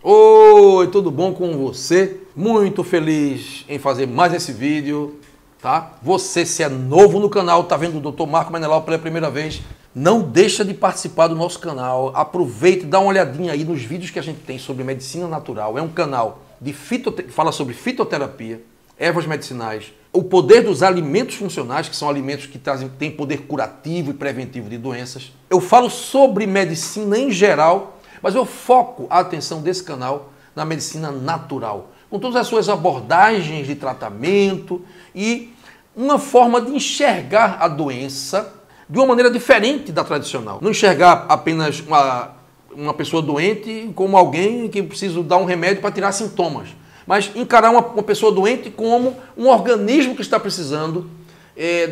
Oi, tudo bom com você? Muito feliz em fazer mais esse vídeo, tá? Você, se é novo no canal, tá vendo o Dr. Marco Menelau pela primeira vez, não deixa de participar do nosso canal. Aproveite e dá uma olhadinha aí nos vídeos que a gente tem sobre medicina natural. É um canal de fala sobre fitoterapia, ervas medicinais, o poder dos alimentos funcionais, que são alimentos que têm poder curativo e preventivo de doenças. Eu falo sobre medicina em geral, mas eu foco a atenção desse canal na medicina natural, com todas as suas abordagens de tratamento e uma forma de enxergar a doença de uma maneira diferente da tradicional. Não enxergar apenas uma pessoa doente como alguém que precisa dar um remédio para tirar sintomas, mas encarar uma pessoa doente como um organismo que está precisando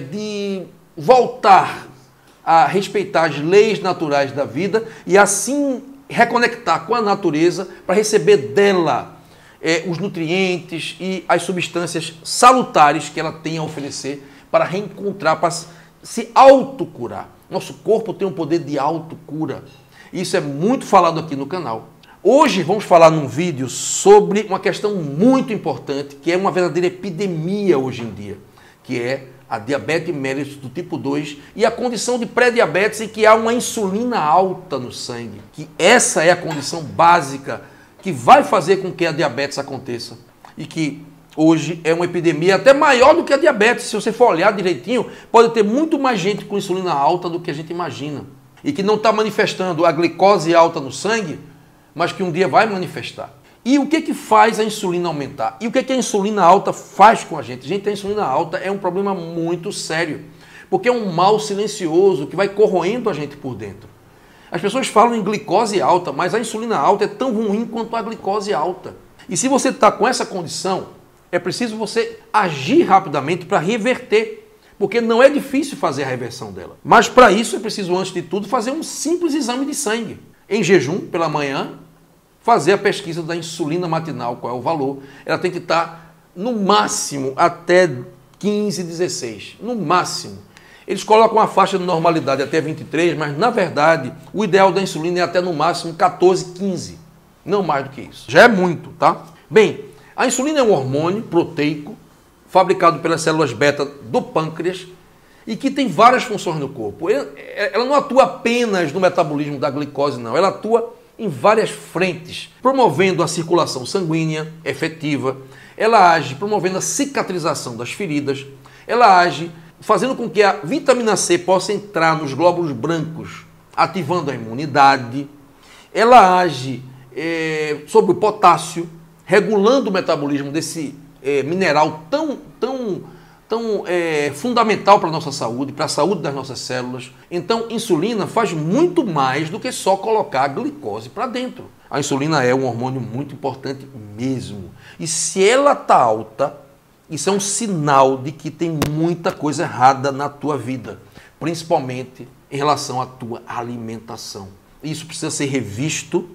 de voltar a respeitar as leis naturais da vida e assim reconectar com a natureza para receber dela os nutrientes e as substâncias salutares que ela tem a oferecer para reencontrar, para se autocurar. Nosso corpo tem um poder de autocura. Isso é muito falado aqui no canal. Hoje vamos falar num vídeo sobre uma questão muito importante, que é uma verdadeira epidemia hoje em dia, que é a diabetes mellitus do tipo 2 e a condição de pré-diabetes em que há uma insulina alta no sangue, que essa é a condição básica que vai fazer com que a diabetes aconteça e que hoje é uma epidemia até maior do que a diabetes. Se você for olhar direitinho, pode ter muito mais gente com insulina alta do que a gente imagina e que não está manifestando a glicose alta no sangue, mas que um dia vai manifestar. E o que faz a insulina aumentar? E o que a insulina alta faz com a gente? Gente, a insulina alta é um problema muito sério, porque é um mal silencioso que vai corroendo a gente por dentro. As pessoas falam em glicose alta, mas a insulina alta é tão ruim quanto a glicose alta. E se você está com essa condição, é preciso você agir rapidamente para reverter, porque não é difícil fazer a reversão dela. Mas para isso é preciso, antes de tudo, fazer um simples exame de sangue. Em jejum, pela manhã, fazer a pesquisa da insulina matinal, qual é o valor. Ela tem que estar, no máximo, até 15, 16. No máximo. Eles colocam a faixa de normalidade até 23, mas, na verdade, o ideal da insulina é até, no máximo, 14, 15. Não mais do que isso. Já é muito, tá? Bem, a insulina é um hormônio proteico, fabricado pelas células beta do pâncreas, e que tem várias funções no corpo. Ela não atua apenas no metabolismo da glicose, não. Ela atua em várias frentes, promovendo a circulação sanguínea efetiva. Ela age promovendo a cicatrização das feridas. Ela age fazendo com que a vitamina C possa entrar nos glóbulos brancos, ativando a imunidade. Ela age sobre o potássio, regulando o metabolismo desse mineral tão fundamental para a nossa saúde, para a saúde das nossas células. Então, insulina faz muito mais do que só colocar a glicose para dentro. A insulina é um hormônio muito importante mesmo. E se ela está alta, isso é um sinal de que tem muita coisa errada na tua vida, principalmente em relação à tua alimentação. Isso precisa ser revisto,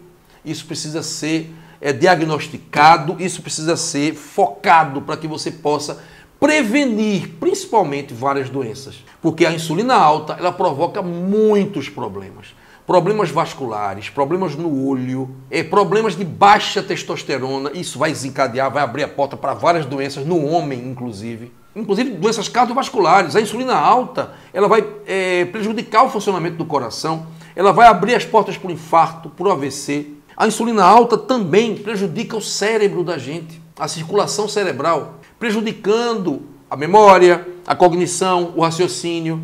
isso precisa ser diagnosticado, isso precisa ser focado para que você possa prevenir, principalmente, várias doenças. Porque a insulina alta, ela provoca muitos problemas. Problemas vasculares, problemas no olho, problemas de baixa testosterona. Isso vai desencadear, vai abrir a porta para várias doenças, no homem, inclusive. Inclusive doenças cardiovasculares. A insulina alta, ela vai prejudicar o funcionamento do coração. Ela vai abrir as portas para o infarto, para o AVC. A insulina alta também prejudica o cérebro da gente, a circulação cerebral, prejudicando a memória, a cognição, o raciocínio.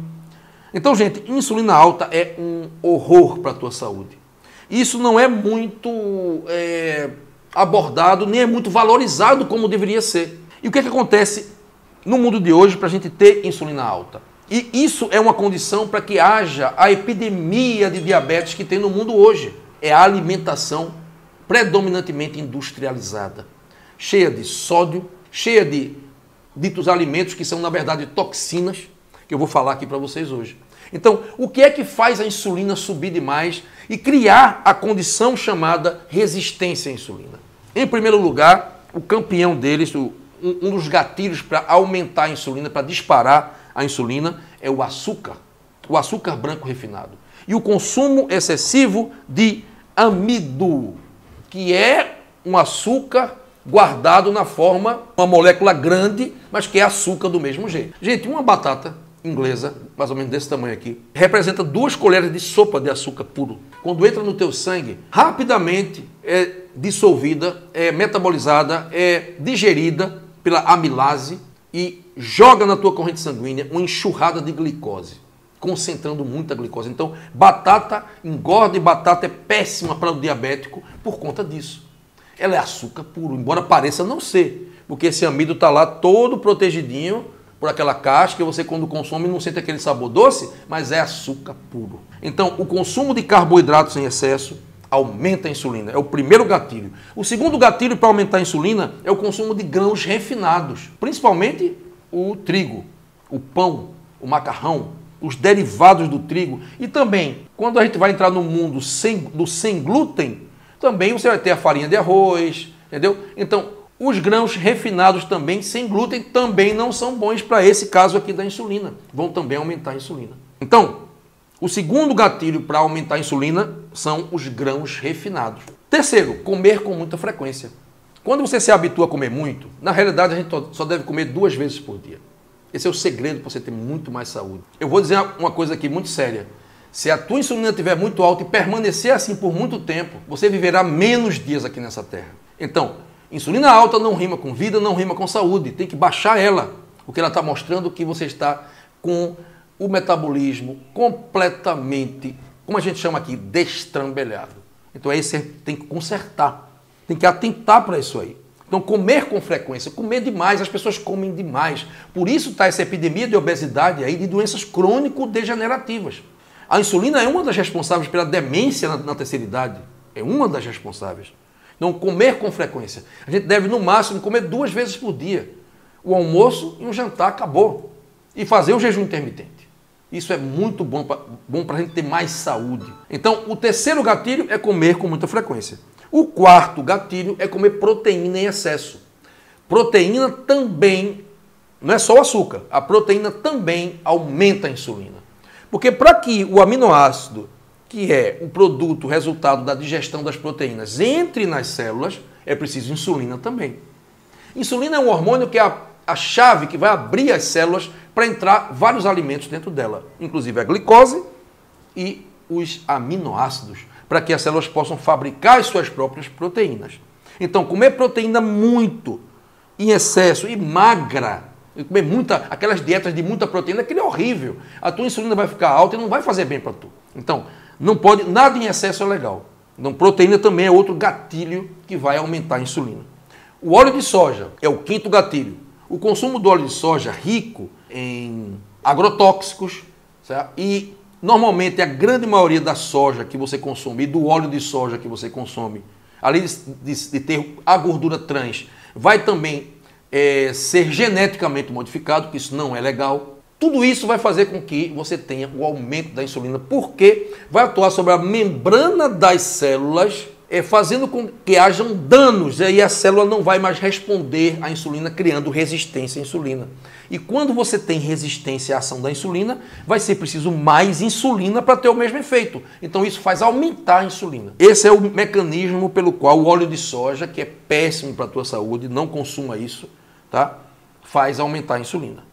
Então, gente, insulina alta é um horror para a tua saúde. Isso não é muito abordado, nem é muito valorizado como deveria ser. E o que acontece no mundo de hoje para a gente ter insulina alta? E isso é uma condição para que haja a epidemia de diabetes que tem no mundo hoje. É a alimentação predominantemente industrializada, cheia de sódio, cheia de ditos alimentos que são, na verdade, toxinas, que eu vou falar aqui para vocês hoje. Então, o que é que faz a insulina subir demais e criar a condição chamada resistência à insulina? Em primeiro lugar, o campeão deles, um dos gatilhos para aumentar a insulina, para disparar a insulina, é o açúcar branco refinado. E o consumo excessivo de amido, que é um açúcar guardado na forma, uma molécula grande, mas que é açúcar do mesmo jeito. Gente, uma batata inglesa, mais ou menos desse tamanho aqui, representa 2 colheres de sopa de açúcar puro. Quando entra no teu sangue, rapidamente é dissolvida, é metabolizada, é digerida pela amilase e joga na tua corrente sanguínea uma enxurrada de glicose, concentrando muita glicose. Então, batata engorda e batata é péssima para o diabético por conta disso. Ela é açúcar puro, embora pareça não ser, porque esse amido está lá todo protegidinho por aquela casca, e você quando consome não sente aquele sabor doce, mas é açúcar puro. Então, o consumo de carboidratos em excesso aumenta a insulina, é o primeiro gatilho. O segundo gatilho para aumentar a insulina é o consumo de grãos refinados, principalmente o trigo, o pão, o macarrão, os derivados do trigo. E também, quando a gente vai entrar no mundo do sem glúten, também você vai ter a farinha de arroz, entendeu? Então, os grãos refinados também, sem glúten, também não são bons para esse caso aqui da insulina. Vão também aumentar a insulina. Então, o segundo gatilho para aumentar a insulina são os grãos refinados. Terceiro, comer com muita frequência. Quando você se habitua a comer muito, na realidade a gente só deve comer 2 vezes por dia. Esse é o segredo para você ter muito mais saúde. Eu vou dizer uma coisa aqui muito séria. Se a tua insulina estiver muito alta e permanecer assim por muito tempo, você viverá menos dias aqui nessa terra. Então, insulina alta não rima com vida, não rima com saúde. Tem que baixar ela, porque ela está mostrando que você está com o metabolismo completamente, como a gente chama aqui, destrambelhado. Então aí você tem que consertar, tem que atentar para isso aí. Então comer com frequência, comer demais, as pessoas comem demais. Por isso está essa epidemia de obesidade aí, de doenças crônico-degenerativas. A insulina é uma das responsáveis pela demência na terceira idade. É uma das responsáveis. Então, comer com frequência. A gente deve, no máximo, comer 2 vezes por dia. O almoço e um jantar, acabou. E fazer o jejum intermitente. Isso é muito bom para a gente ter mais saúde. Então, o terceiro gatilho é comer com muita frequência. O quarto gatilho é comer proteína em excesso. Proteína também, não é só o açúcar, a proteína também aumenta a insulina. Porque para que o aminoácido, que é o produto, o resultado da digestão das proteínas, entre nas células, é preciso insulina também. Insulina é um hormônio que é a chave que vai abrir as células para entrar vários alimentos dentro dela, inclusive a glicose e os aminoácidos, para que as células possam fabricar as suas próprias proteínas. Então, comer proteína muito, em excesso e magra, e comer aquelas dietas de muita proteína, aquilo é horrível. A tua insulina vai ficar alta e não vai fazer bem para tu. Então, não pode, nada em excesso é legal. Então, proteína também é outro gatilho que vai aumentar a insulina. O óleo de soja é o quinto gatilho. O consumo do óleo de soja rico em agrotóxicos, certo? E normalmente a grande maioria da soja que você consome e do óleo de soja que você consome, além de ter a gordura trans, vai também ser geneticamente modificado, que isso não é legal. Tudo isso vai fazer com que você tenha o aumento da insulina, porque vai atuar sobre a membrana das células, fazendo com que hajam danos, e aí a célula não vai mais responder à insulina, criando resistência à insulina. E quando você tem resistência à ação da insulina, vai ser preciso mais insulina para ter o mesmo efeito. Então isso faz aumentar a insulina. Esse é o mecanismo pelo qual o óleo de soja, que é péssimo para a tua saúde, não consuma isso, tá? Faz aumentar a insulina.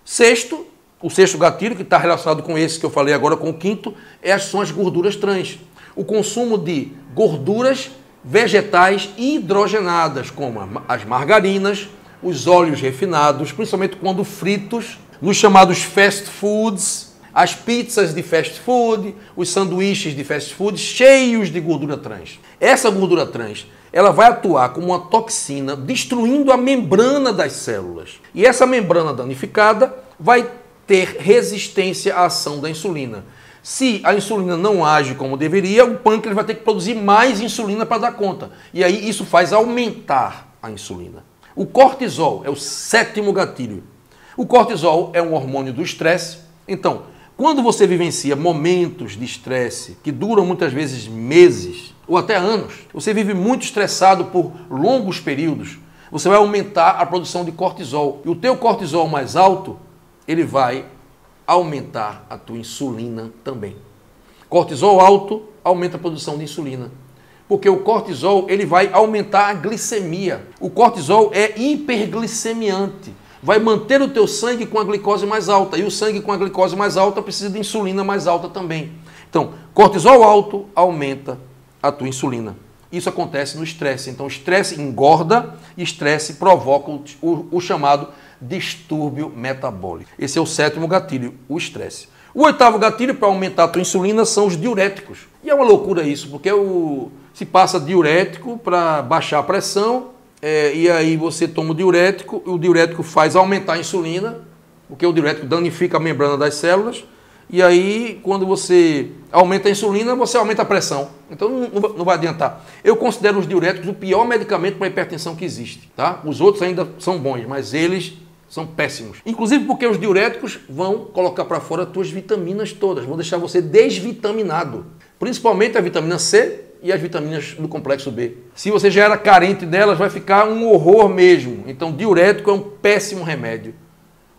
O sexto gatilho, que está relacionado com esse que eu falei agora, com o quinto, são as gorduras trans. O consumo de gorduras vegetais hidrogenadas, como as margarinas, os óleos refinados, principalmente quando fritos, nos chamados fast foods, as pizzas de fast food, os sanduíches de fast food cheios de gordura trans. Essa gordura trans, ela vai atuar como uma toxina, destruindo a membrana das células. E essa membrana danificada vai ter resistência à ação da insulina. Se a insulina não age como deveria, o pâncreas vai ter que produzir mais insulina para dar conta. E aí isso faz aumentar a insulina. O cortisol é o sétimo gatilho. O cortisol é um hormônio do estresse. Então, quando você vivencia momentos de estresse que duram muitas vezes meses ou até anos, você vive muito estressado por longos períodos, você vai aumentar a produção de cortisol. E o teu cortisol mais alto, ele vai aumentar a tua insulina também. Cortisol alto aumenta a produção de insulina. Porque o cortisol ele vai aumentar a glicemia. O cortisol é hiperglicemiante. Vai manter o teu sangue com a glicose mais alta. E o sangue com a glicose mais alta precisa de insulina mais alta também. Então, cortisol alto aumenta a tua insulina. Isso acontece no estresse. Então, o estresse engorda e estresse provoca o chamado distúrbio metabólico. Esse é o 7º gatilho, o estresse. O 8º gatilho para aumentar a tua insulina são os diuréticos. E é uma loucura isso, porque se passa diurético para baixar a pressão, e aí você toma o diurético faz aumentar a insulina, porque o diurético danifica a membrana das células, e aí quando você aumenta a insulina, você aumenta a pressão. Então não vai adiantar. Eu considero os diuréticos o pior medicamento para hipertensão que existe. Tá? Os outros ainda são bons, mas eles são péssimos. Inclusive porque os diuréticos vão colocar para fora as tuas vitaminas todas, vão deixar você desvitaminado. Principalmente a vitamina C e as vitaminas do complexo B. Se você já era carente delas, vai ficar um horror mesmo. Então, diurético é um péssimo remédio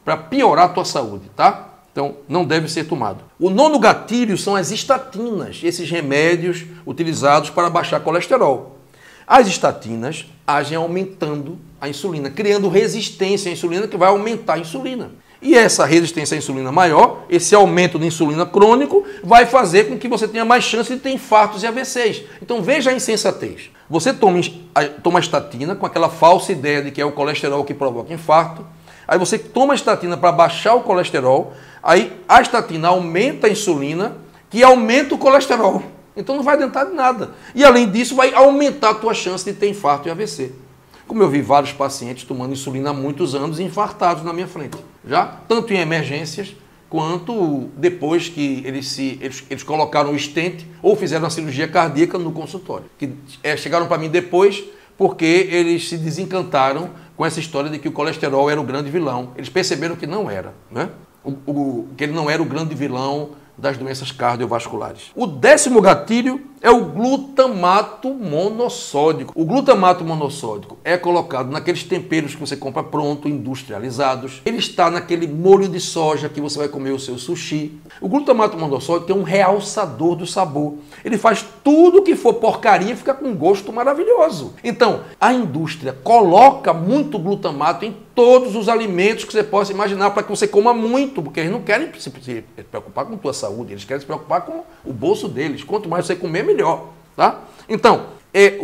para piorar a tua saúde, tá? Então, não deve ser tomado. O 9º gatilho são as estatinas, esses remédios utilizados para baixar colesterol. As estatinas agem aumentando a insulina, criando resistência à insulina, que vai aumentar a insulina. E essa resistência à insulina maior, esse aumento de insulina crônico, vai fazer com que você tenha mais chance de ter infartos e AVCs. Então veja a insensatez. Você toma estatina com aquela falsa ideia de que é o colesterol que provoca infarto. Aí você toma a estatina para baixar o colesterol. Aí a estatina aumenta a insulina, que aumenta o colesterol. Então não vai adiantar de nada. E além disso, vai aumentar a tua chance de ter infarto e AVC. Como eu vi vários pacientes tomando insulina há muitos anos e infartados na minha frente. Já tanto em emergências, quanto depois que eles colocaram o stent ou fizeram a cirurgia cardíaca no consultório. Que chegaram para mim depois porque eles se desencantaram com essa história de que o colesterol era o grande vilão. Eles perceberam que não era, né? Que ele não era o grande vilão das doenças cardiovasculares. O 10º gatilho é o glutamato monossódico. O glutamato monossódico é colocado naqueles temperos que você compra pronto, industrializados. Ele está naquele molho de soja que você vai comer o seu sushi. O glutamato monossódico é um realçador do sabor. Ele faz tudo que for porcaria e fica com um gosto maravilhoso. Então, a indústria coloca muito glutamato em todos os alimentos que você possa imaginar para que você coma muito, porque eles não querem se preocupar com a tua saúde, eles querem se preocupar com o bolso deles. Quanto mais você comer, melhor, tá? Então,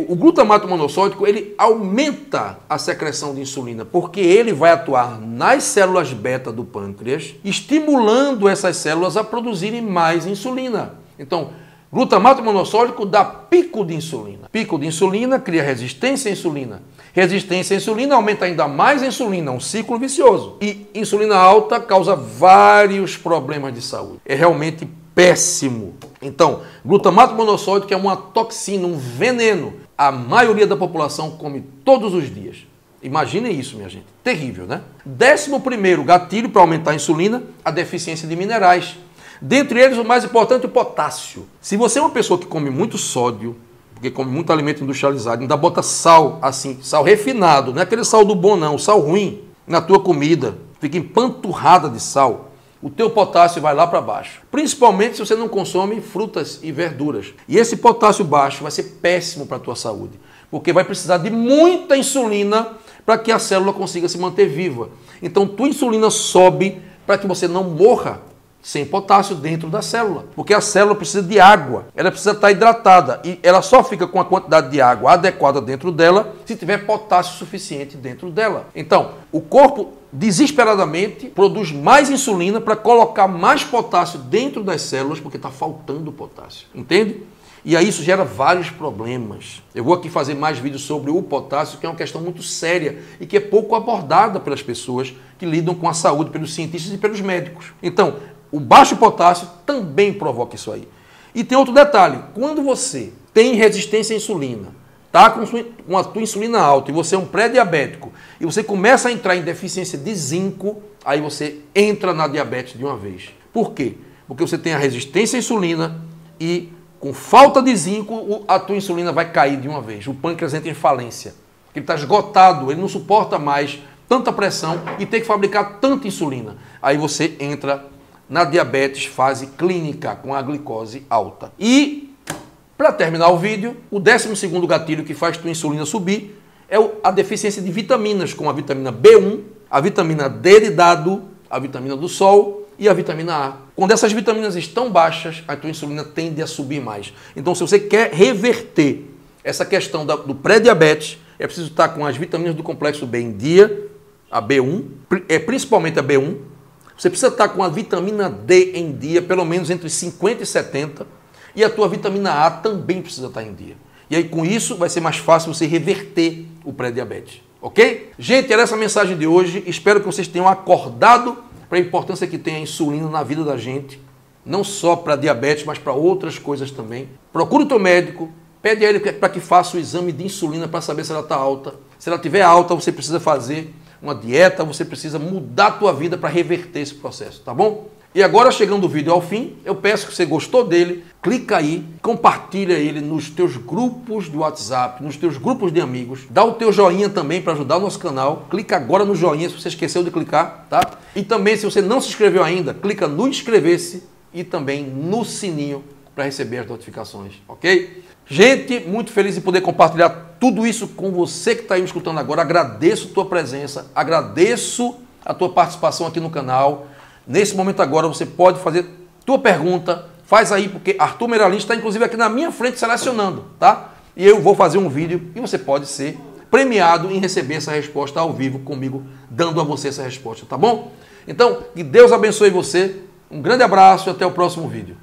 o glutamato monossódico, ele aumenta a secreção de insulina, porque ele vai atuar nas células beta do pâncreas, estimulando essas células a produzirem mais insulina. Então, glutamato monossódico dá pico de insulina. Pico de insulina cria resistência à insulina. Resistência à insulina aumenta ainda mais a insulina, um ciclo vicioso. E insulina alta causa vários problemas de saúde. É realmente péssimo. Então, glutamato monossódico é uma toxina, um veneno. A maioria da população come todos os dias. Imaginem isso, minha gente. Terrível, né? 11º gatilho para aumentar a insulina, a deficiência de minerais. Dentre eles, o mais importante, o potássio. Se você é uma pessoa que come muito sódio, porque come muito alimento industrializado, ainda bota sal, assim, sal refinado, não é aquele sal do bom não, sal ruim, na tua comida, fica empanturrada de sal, o teu potássio vai lá para baixo. Principalmente se você não consome frutas e verduras. E esse potássio baixo vai ser péssimo para a tua saúde, porque vai precisar de muita insulina para que a célula consiga se manter viva. Então, tua insulina sobe para que você não morra sem potássio dentro da célula, porque a célula precisa de água, ela precisa estar hidratada e ela só fica com a quantidade de água adequada dentro dela se tiver potássio suficiente dentro dela. Então, o corpo desesperadamente produz mais insulina para colocar mais potássio dentro das células porque está faltando potássio, entende? E aí isso gera vários problemas. Eu vou aqui fazer mais vídeos sobre o potássio, que é uma questão muito séria e que é pouco abordada pelas pessoas que lidam com a saúde, pelos cientistas e pelos médicos. Então, o baixo potássio também provoca isso aí. E tem outro detalhe, quando você tem resistência à insulina, está com a tua insulina alta e você é um pré-diabético e você começa a entrar em deficiência de zinco, aí você entra na diabetes de uma vez. Por quê? Porque você tem a resistência à insulina e com falta de zinco a tua insulina vai cair de uma vez. O pâncreas entra em falência. Ele está esgotado, ele não suporta mais tanta pressão e tem que fabricar tanta insulina. Aí você entra na diabetes fase clínica, com a glicose alta. E Para terminar o vídeo, o 12º gatilho que faz tua insulina subir é a deficiência de vitaminas, como a vitamina B1, a vitamina D de dado, a vitamina do sol e a vitamina A. Quando essas vitaminas estão baixas, a tua insulina tende a subir mais. Então, se você quer reverter essa questão do pré-diabetes, é preciso estar com as vitaminas do complexo B em dia, a B1, principalmente a B1. Você precisa estar com a vitamina D em dia, pelo menos entre 50 e 70. E a tua vitamina A também precisa estar em dia. E aí, com isso, vai ser mais fácil você reverter o pré-diabetes. Ok? Gente, era essa a mensagem de hoje. Espero que vocês tenham acordado para a importância que tem a insulina na vida da gente. Não só para diabetes, mas para outras coisas também. Procure o teu médico. Pede a ele para que faça o exame de insulina para saber se ela está alta. Se ela estiver alta, você precisa fazer uma dieta, você precisa mudar a tua vida para reverter esse processo, tá bom? E agora, chegando o vídeo ao fim, eu peço que você gostou dele, clica aí, compartilha ele nos teus grupos de WhatsApp, nos teus grupos de amigos, dá o teu joinha também para ajudar o nosso canal, clica agora no joinha se você esqueceu de clicar, tá? E também, se você não se inscreveu ainda, clica no inscrever-se e também no sininho para receber as notificações, ok? Gente, muito feliz em poder compartilhar tudo isso com você que está aí me escutando agora. Agradeço a tua presença, agradeço a tua participação aqui no canal. Nesse momento agora você pode fazer tua pergunta, faz aí, porque Arthur Meirelles está inclusive aqui na minha frente selecionando, tá? E eu vou fazer um vídeo e você pode ser premiado em receber essa resposta ao vivo comigo, dando a você essa resposta, tá bom? Então, que Deus abençoe você, um grande abraço e até o próximo vídeo.